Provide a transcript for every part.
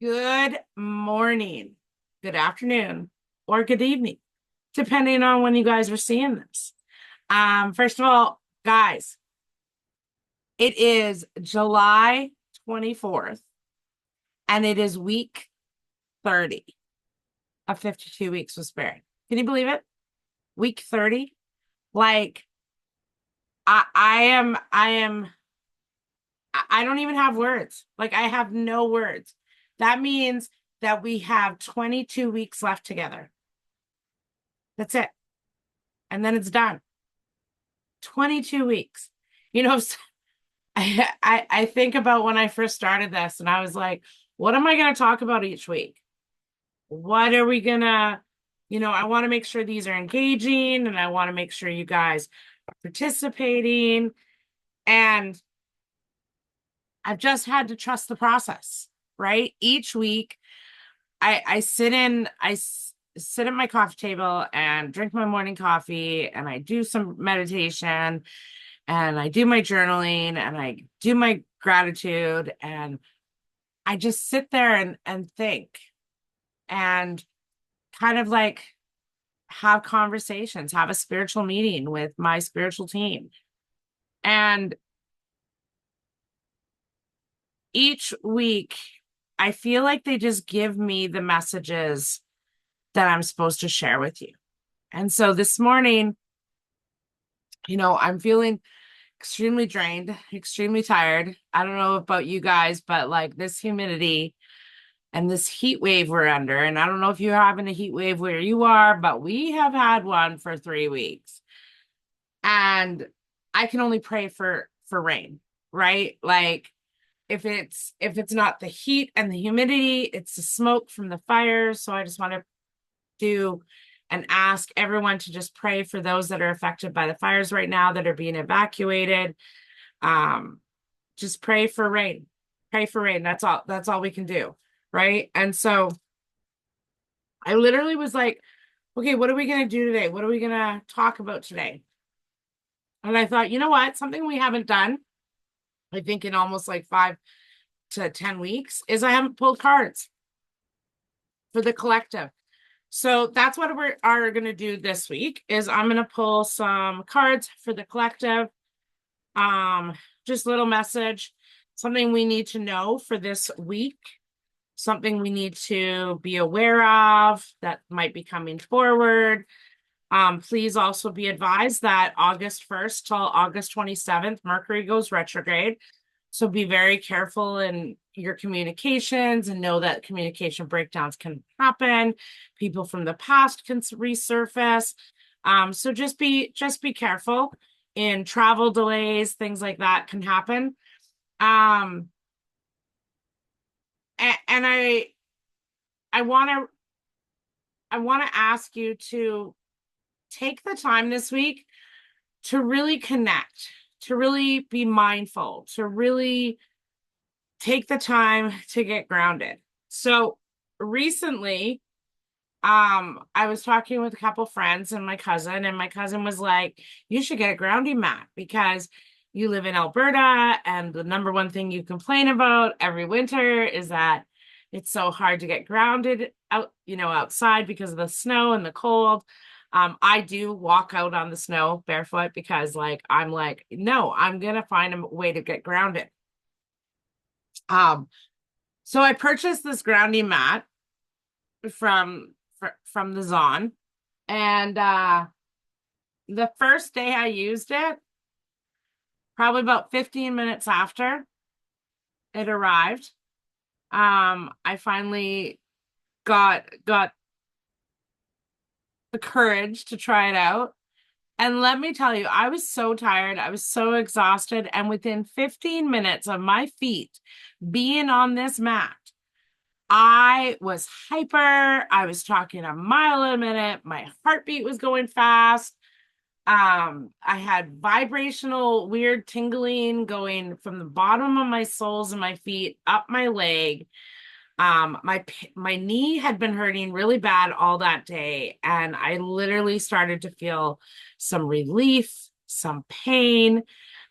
Good morning, good afternoon, or good evening, depending on when you guys are seeing this. First of all, guys, it is July 24th, and it is week 30 of 52 weeks with Spirit. Can you believe it? Week 30? Like, I don't even have words. Like, I have no words. That means that we have 22 weeks left together. That's it. And then it's done. 22 weeks. You know, I think about when I first started this and I was like, what am I going to talk about each week? What are we going to, I want to make sure these are engaging and I want to make sure you guys are participating. And I've just had to trust the process, right? Each week I sit at my coffee table and drink my morning coffee and I do some meditation and I do my journaling and I do my gratitude and I just sit there and think and kind of like have conversations, have a spiritual meeting with my spiritual team. And each week I feel like they just give me the messages that I'm supposed to share with you. And so this morning, I'm feeling extremely drained, extremely tired. I don't know about you guys, but like this humidity and this heat wave we're under, and I don't know if you're having a heat wave where you are, but we have had one for 3 weeks. And I can only pray for rain, right? Like if it's not the heat and the humidity, it's the smoke from the fires. So I just want to do and ask everyone to just pray for those that are affected by the fires right now that are being evacuated. Um, just pray for rain. Pray for rain. That's all we can do. Right. And so I literally was like, okay, what are we going to do today? What are we going to talk about today? And I thought, you know what? Something we haven't done, I think in almost like 5 to 10 weeks, is I haven't pulled cards for the collective. So that's what we are going to do this week is I'm going to pull some cards for the collective. Um, just little message, something we need to know for this week, something we need to be aware of that might be coming forward. Please also be advised that August 1st till August 27th, Mercury goes retrograde. So be very careful in your communications and know that communication breakdowns can happen. People from the past can resurface. So just be careful in travel delays, things like that can happen. Um, and I want to ask you to take the time this week to really connect, to really be mindful, to really take the time to get grounded. So recently, I was talking with a couple friends and my cousin was like, you should get a grounding mat because you live in Alberta, and the number one thing you complain about every winter is that it's so hard to get grounded outside because of the snow and the cold. I do walk out on the snow barefoot because I'm like, no, I'm gonna find a way to get grounded. Um, so I purchased this grounding mat from from the Zon, and the first day I used it, probably about 15 minutes after it arrived, I finally got the courage to try it out. And let me tell you, I was so tired. I was so exhausted. And within 15 minutes of my feet being on this mat, I was hyper. I was talking a mile a minute. My heartbeat was going fast. I had vibrational, weird tingling going from the bottom of my soles and my feet up my leg. My knee had been hurting really bad all that day, and I literally started to feel some relief, some pain.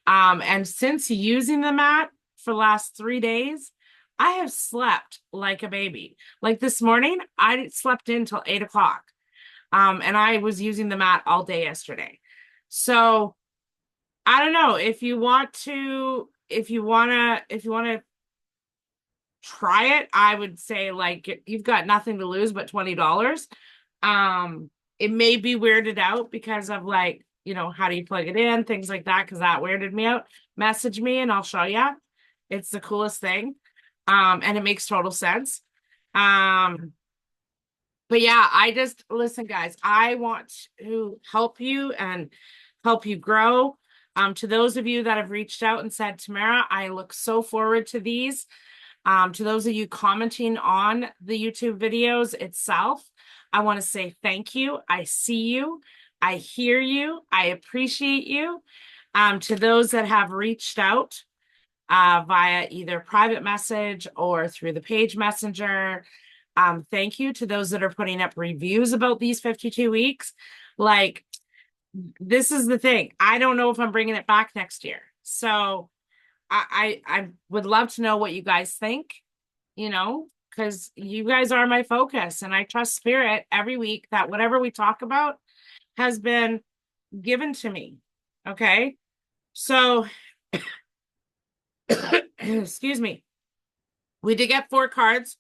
And since using the mat for the last 3 days, I have slept like a baby. Like this morning, I slept in till 8 o'clock. And I was using the mat all day yesterday. So I don't know if you want to try it, I would say like you've got nothing to lose but $20. It may be weirded out because of like, how do you plug it in, things like that, because that weirded me out. Message me and I'll show you. It's the coolest thing. And it makes total sense. Um, but yeah, I just listen, guys, I want to help you and help you grow. To those of you that have reached out and said, Tamara, I look so forward to these. To those of you commenting on the YouTube videos itself, I want to say thank you. I see you. I hear you. I appreciate you. To those that have reached out via either private message or through the page messenger, thank you. To those that are putting up reviews about these 52 weeks. Like, this is the thing. I don't know if I'm bringing it back next year. So I would love to know what you guys think, because you guys are my focus. And I trust spirit every week that whatever we talk about has been given to me. Okay. So, excuse me. We did get 4 cards.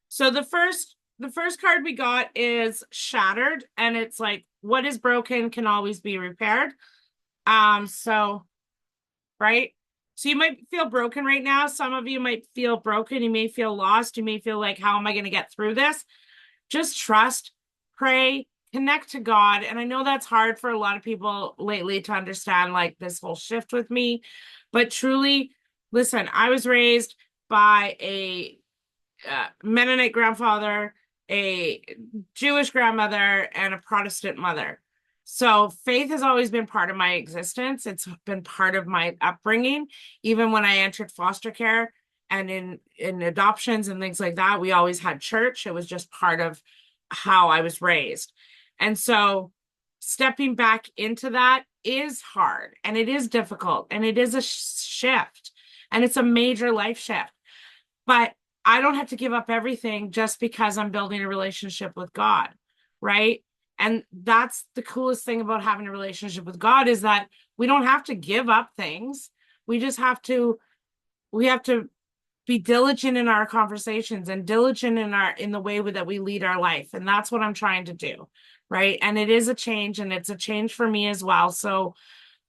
So the first card we got is shattered, and it's like what is broken can always be repaired. So right? So you might feel broken right now. Some of you might feel broken. You may feel lost. You may feel like, how am I going to get through this? Just trust, pray, connect to God. And I know that's hard for a lot of people lately to understand, like this whole shift with me. But truly, listen, I was raised by a Mennonite grandfather, a Jewish grandmother, and a Protestant mother. So faith has always been part of my existence. It's been part of my upbringing. Even when I entered foster care and in adoptions and things like that, we always had church. It was just part of how I was raised. And so stepping back into that is hard and it is difficult and it is a shift and it's a major life shift. But I don't have to give up everything just because I'm building a relationship with God, right? And that's the coolest thing about having a relationship with God is that we don't have to give up things. We just we have to be diligent in our conversations and diligent in the way that we lead our life. And that's what I'm trying to do, right? And it is a change, and it's a change for me as well. So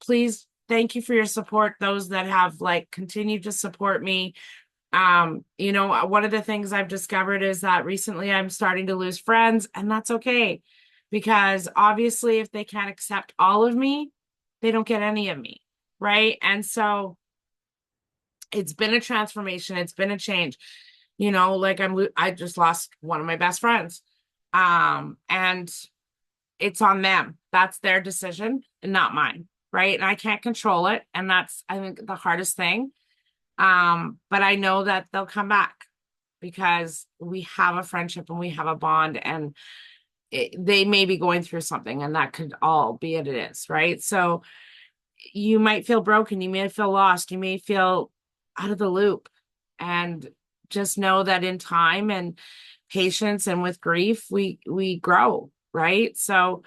please, thank you for your support, those that have like continued to support me. One of the things I've discovered is that recently I'm starting to lose friends, and that's okay, because obviously if they can't accept all of me, they don't get any of me, right? And so it's been a transformation, it's been a change. Like I just lost one of my best friends. And it's on them. That's their decision and not mine, right? And I can't control it, and that's, I think, the hardest thing. But I know that they'll come back because we have a friendship and we have a bond, and they may be going through something, and that could all be it is, right? So you might feel broken, you may feel lost, you may feel out of the loop, and just know that in time and patience and with grief, we grow, right? So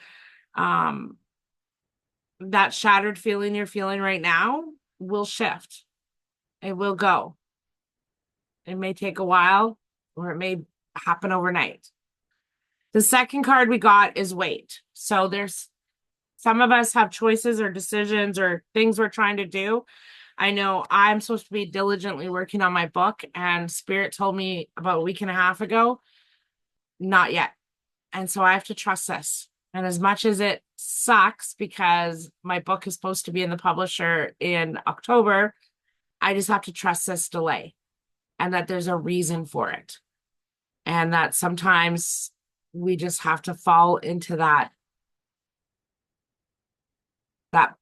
that shattered feeling you're feeling right now will shift. It will go. It may take a while, or it may happen overnight. The second card we got is wait. So there's some of us have choices or decisions or things we're trying to do. I know I'm supposed to be diligently working on my book, and Spirit told me about a week and a half ago, not yet. And so I have to trust this. And as much as it sucks because my book is supposed to be in the publisher in October, I just have to trust this delay, and that there's a reason for it. And that sometimes we just have to fall into that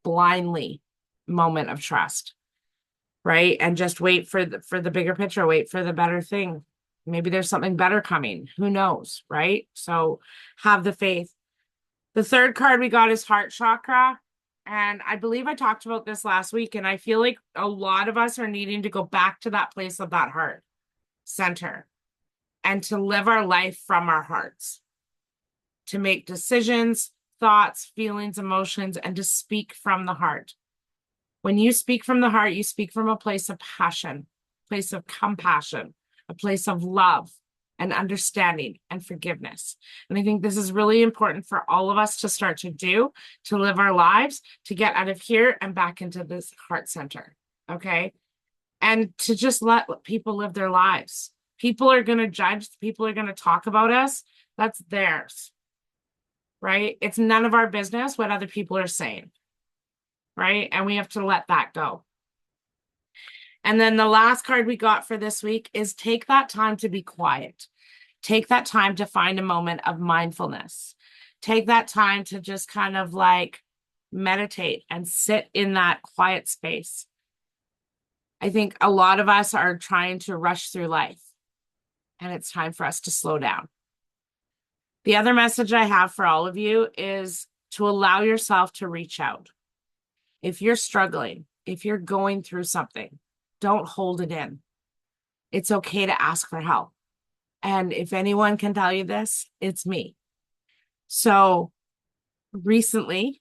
blindly moment of trust, right? And just wait for the bigger picture, wait for the better thing. Maybe there's something better coming. Who knows, right? So have the faith. The third card we got is heart chakra. And I believe I talked about this last week, and I feel like a lot of us are needing to go back to that place of that heart center and to live our life from our hearts, to make decisions, thoughts, feelings, emotions, and to speak from the heart. When you speak from the heart, you speak from a place of passion, a place of compassion, a place of love and understanding and forgiveness. And I think this is really important for all of us to start to do, to live our lives, to get out of here and back into this heart center. Okay. And to just let people live their lives. People are going to judge, people are going to talk about us. That's theirs, right? It's none of our business what other people are saying, right? And we have to let that go. And then the last card we got for this week is take that time to be quiet. Take that time to find a moment of mindfulness. Take that time to just kind of like meditate and sit in that quiet space. I think a lot of us are trying to rush through life, and it's time for us to slow down. The other message I have for all of you is to allow yourself to reach out. If you're struggling, if you're going through something, don't hold it in. It's okay to ask for help. And if anyone can tell you this, it's me. So recently,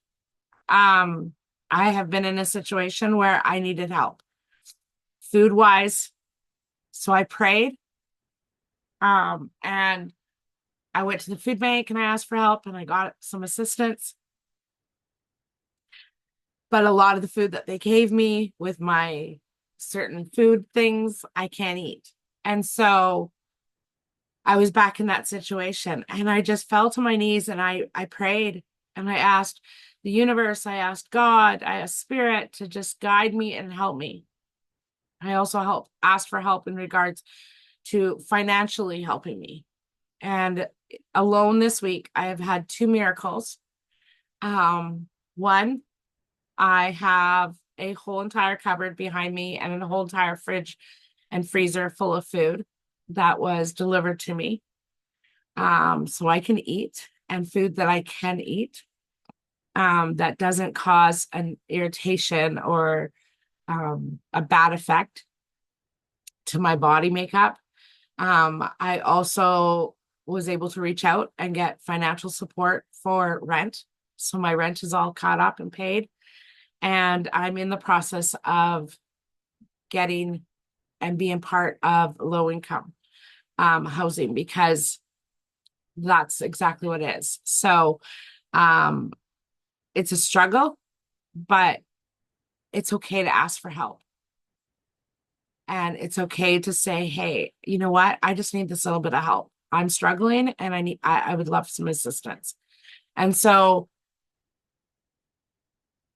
I have been in a situation where I needed help, food wise. So I prayed, and I went to the food bank and I asked for help and I got some assistance. But a lot of the food that they gave me with my certain food things, I can't eat. And so I was back in that situation and I just fell to my knees and I prayed and I asked the universe, I asked God, I asked spirit to just guide me and help me. I also asked for help in regards to financially helping me. And alone this week, I have had 2 miracles. One, I have a whole entire cupboard behind me and a whole entire fridge and freezer full of food that was delivered to me. So I can eat, and food that I can eat, that doesn't cause an irritation or a bad effect to my body makeup. I also was able to reach out and get financial support for rent. So my rent is all caught up and paid. And I'm in the process of getting and being part of low income housing, because that's exactly what it is. So it's a struggle, but it's okay to ask for help. And it's okay to say, hey, you know what? I just need this little bit of help. I'm struggling and I would love some assistance. And so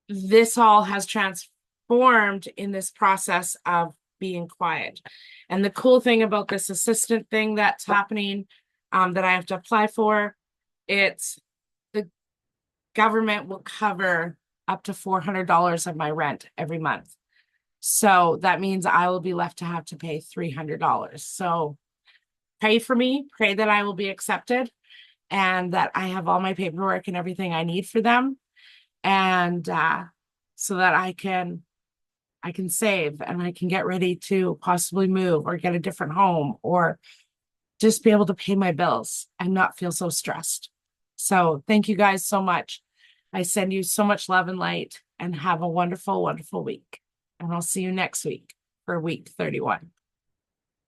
this all has transformed in this process of being quiet. And the cool thing about this assistant thing that's happening, that I have to apply for, it's the government will cover up to $400 of my rent every month. So that means I will be left to have to pay $300. So pray for me, pray that I will be accepted and that I have all my paperwork and everything I need for them. And so that I can save and I can get ready to possibly move or get a different home or just be able to pay my bills and not feel so stressed. So thank you guys so much. I send you so much love and light, and have a wonderful, wonderful week. And I'll see you next week for week 31.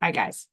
Bye, guys.